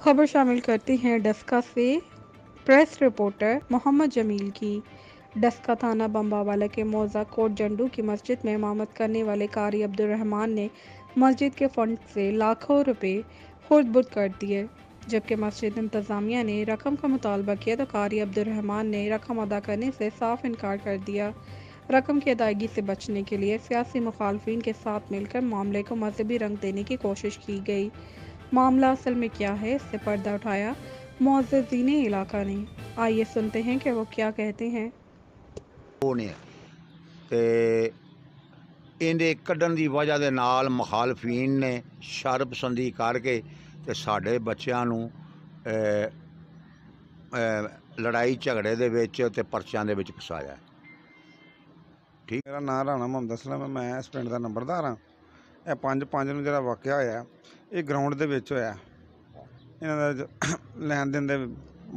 खबर शामिल करते हैं डस्का से। प्रेस रिपोर्टर मोहम्मद जमील की। डस्का थाना बम्बावाला के मौजा कोट जंडू की मस्जिद में इमामत करने वाले कारी अब्दुर्रहमान ने मस्जिद के फंड से लाखों रुपए खुर्द-बुर्द कर दिए। जबकि मस्जिद इंतज़ामिया ने रकम का मुतालबा किया तो कारी अब्दुर्रहमान ने रकम अदा करने से साफ इनकार कर दिया। रकम की अदायगी से बचने के लिए सियासी मुखालफिन के साथ मिलकर मामले को मजहबी रंग देने की कोशिश की गई। मामला असल में क्या है, इससे पर्दा उठाया मुअज़्ज़िज़ीन इलाका ने। आइए सुनते हैं कि वो क्या कहते हैं। ने ते इहदे कड्ढण दी वजह दे नाल मुखालफीन ने शरपसंदी करके ते साडे बच्चिआं नूं लड़ाई झगड़े दे विच ते परचिआं दे विच फसाया। ठीक। मेरा नाम राणा मोहम्मद असलम है। मैं इस पिंड का नंबरदार हाँ। यह 5/5 ਨੂੰ ਜਿਹੜਾ ਵਾਕਿਆ ਹੋਇਆ ਇਹ ਗਰਾਊਂਡ ਦੇ ਵਿੱਚ ਹੋਇਆ। ਇਹਨਾਂ ਦਾ ਲੈਣ ਦੇਣ ਦੇ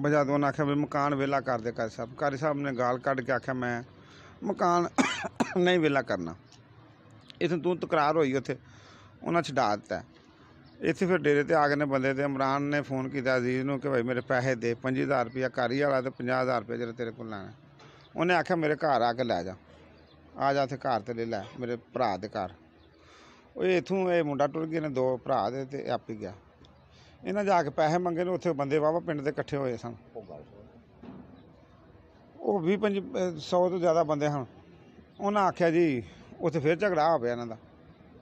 ਵਜ੍ਹਾ ਤੋਂ ਉਹਨਾਂ ਆਖਿਆ ਵੀ ਮਕਾਨ ਵਿਹਲਾ ਕਰ ਦੇ ਕਾਰੀ ਸਾਹਿਬ ਨੇ ਗਾਲ ਕੱਢ ਕੇ ਆਖਿਆ ਮੈਂ ਮਕਾਨ ਨਹੀਂ ਵਿਹਲਾ ਕਰਨਾ। ਇੱਥੇ ਤੂੰ ਤਕਰਾਰ ਹੋਈ ਉੱਥੇ ਉਹਨਾਂ ਛਡਾ ਦਿੱਤਾ। ਇੱਥੇ ਫਿਰ ਡੇਰੇ 'ਤੇ ਆ ਗਏ ਨੇ ਬੰਦੇ ਤੇ ਇਮਰਾਨ ਨੇ फ़ोन ਕੀਤਾ ਅਜ਼ੀਜ਼ ਨੂੰ ਕਿ ਭਾਈ ਮੇਰੇ ਪੈਸੇ ਦੇ 25,000 ਰੁਪਇਆ ਕਾਰੀ ਵਾਲਾ ਤੇ 50,000 ਰੁਪਇਆ ਜਿਹੜਾ ਤੇਰੇ ਕੋਲ ਲੈਣਾ। ਉਹਨੇ ਆਖਿਆ ਮੇਰੇ ਘਰ ਆ ਕੇ ਲੈ ਜਾ, ਆ ਜਾ ਇੱਥੇ ਘਰ 'ਤੇ ਲੈ ਲੈ ਮੇਰੇ ਭਰਾ ਦੇ ਘਰ। ਉਹ ਇੱਥੋਂ ਇਹ ਮੁੰਡਾ ਟੁਰ ਗਏ ਨੇ, 2 ਭਰਾ ਦੇ ਤੇ ਆਪ ਹੀ ਗਿਆ। ਇਹਨਾਂ ਜਾ ਕੇ ਪੈਸੇ ਮੰਗੇ ਨੇ, ਉੱਥੇ ਬੰਦੇ ਵਾਹਵਾ ਪਿੰਡ ਦੇ ਇਕੱਠੇ ਹੋਏ ਸਨ। ਉਹ 20-25-100 ਤੋਂ ਜ਼ਿਆਦਾ ਬੰਦੇ ਹਨ। ਉਹਨਾਂ ਆਖਿਆ ਜੀ ਉੱਥੇ ਫਿਰ ਝਗੜਾ ਹੋ ਪਿਆ ਇਹਨਾਂ ਦਾ।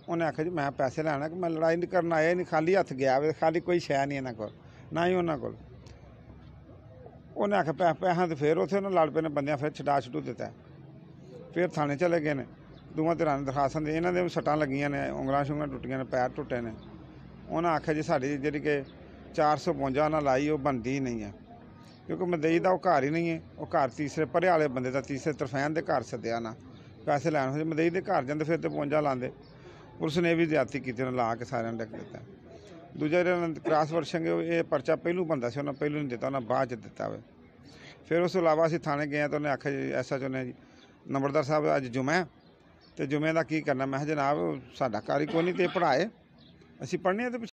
ਉਹਨੇ ਆਖਿਆ ਜੀ ਮੈਂ ਪੈਸੇ ਲੈਣਾ ਕਿ ਮੈਂ ਲੜਾਈ ਨਹੀਂ ਕਰਨ ਆਇਆ, ਨਹੀਂ ਖਾਲੀ ਹੱਥ ਗਿਆ ਵੇ, ਖਾਲੀ ਕੋਈ ਸ਼ੈ ਨਹੀਂ ਇਹਨਾਂ ਕੋਲ, ਨਾ ਹੀ ਉਹਨਾਂ ਕੋਲ। ਉਹਨੇ ਆਖਿਆ ਪੈਸਿਆਂ ਤੇ ਫਿਰ ਉੱਥੇ ਉਹਨਾਂ ਲੜ ਪਏ ਨੇ ਬੰਦਿਆਂ, ਫਿਰ ਛਡਾ ਛਡੂ ਦਿੱਤਾ। ਫਿਰ ਥਾਣੇ ਚਲੇ ਗਏ ਨੇ, ਦੋਵਾਂ ਧਿਰਾਂ ਨੇ ਦਰਖਾਸਤਾਂ ਦੇ। ਇਹਨਾਂ ਦੇ ਵੀ ਸੱਟਾਂ ਲੱਗੀਆਂ ਨੇ, ਉਂਗਲਾਂ ਸ਼ੁੰਗਲਾਂ ਟੁੱਟੀਆਂ ਨੇ, ਪੈਰ ਟੁੱਟੇ ਨੇ। ਉਹਨਾਂ ਆਖਿਆ ਜੀ ਸਾਡੀ ਜਿਹੜੀ ਕਿ 452 ਉਹਨਾਂ ਲਾਈ ਉਹ ਬਣਦੀ ਨਹੀਂ ਹੈ, ਕਿਉਂਕਿ ਮਦਈ ਦਾ ਉਹ ਘਰ ਹੀ ਨਹੀਂ ਹੈ। ਉਹ ਘਰ ਤੀਸਰੇ ਪਰੇ ਵਾਲੇ ਬੰਦੇ ਦਾ, ਤੀਸਰੇ ਤਰਫੈਨ ਦੇ ਘਰ ਸੱਦਿਆ ਨਾ ਪੈਸੇ ਲੈਣ ਹੋ। ਮਦਈ ਦੇ ਘਰ ਜਾਂਦੇ ਫਿਰ ਤੇ 52 ਲਾਉਂਦੇ। ਪੁਲਿਸ ਨੇ ਵੀ ਜ਼ਿਆਦਤੀ ਕੀਤੀ, ਉਹਨਾਂ ਲਾ ਕੇ ਸਾਰਿਆਂ ਨੂੰ ਡੱਕ ਦਿੱਤਾ। ਦੂਜਾ ਜਿਹੜਾ ਕ੍ਰਾਸ ਵਰਸ਼ਿੰਗ ਇਹ ਪਰਚਾ ਪਹਿਲੂ ਬੰਦਾ ਸੀ, ਉਹਨਾਂ ਪਹਿਲੂ ਨਹੀਂ ਦਿੱਤਾ, ਉਹਨਾਂ ਬਾਅਦ 'ਚ ਦਿੱਤਾ ਵੇ। ਫਿਰ ਉਸ ਤੋਂ ਇਲਾਵਾ ਅਸੀਂ ਥਾਣੇ ਗਏ ਤਾਂ ਉਹਨੇ ਆਖਿਆ ਜੀ SHO ਨੇ ਜੀ ਨੰਬਰਦਾਰ ਸਾਹਿਬ ਅੱਜ ਜੁਮਾ ਤੇ ਜੁਮੇ ਦਾ ਕੀ ਕਰਨਾ। ਮੈਂ ਕਿਹਾ ਜਨਾਬ ਸਾਡਾ ਕਾਰੀ ਕੋਈ ਨਹੀਂ ਤੇ ਪੜ੍ਹਾਏ, ਅਸੀਂ ਪੜ੍ਹਨੇ ਤੇ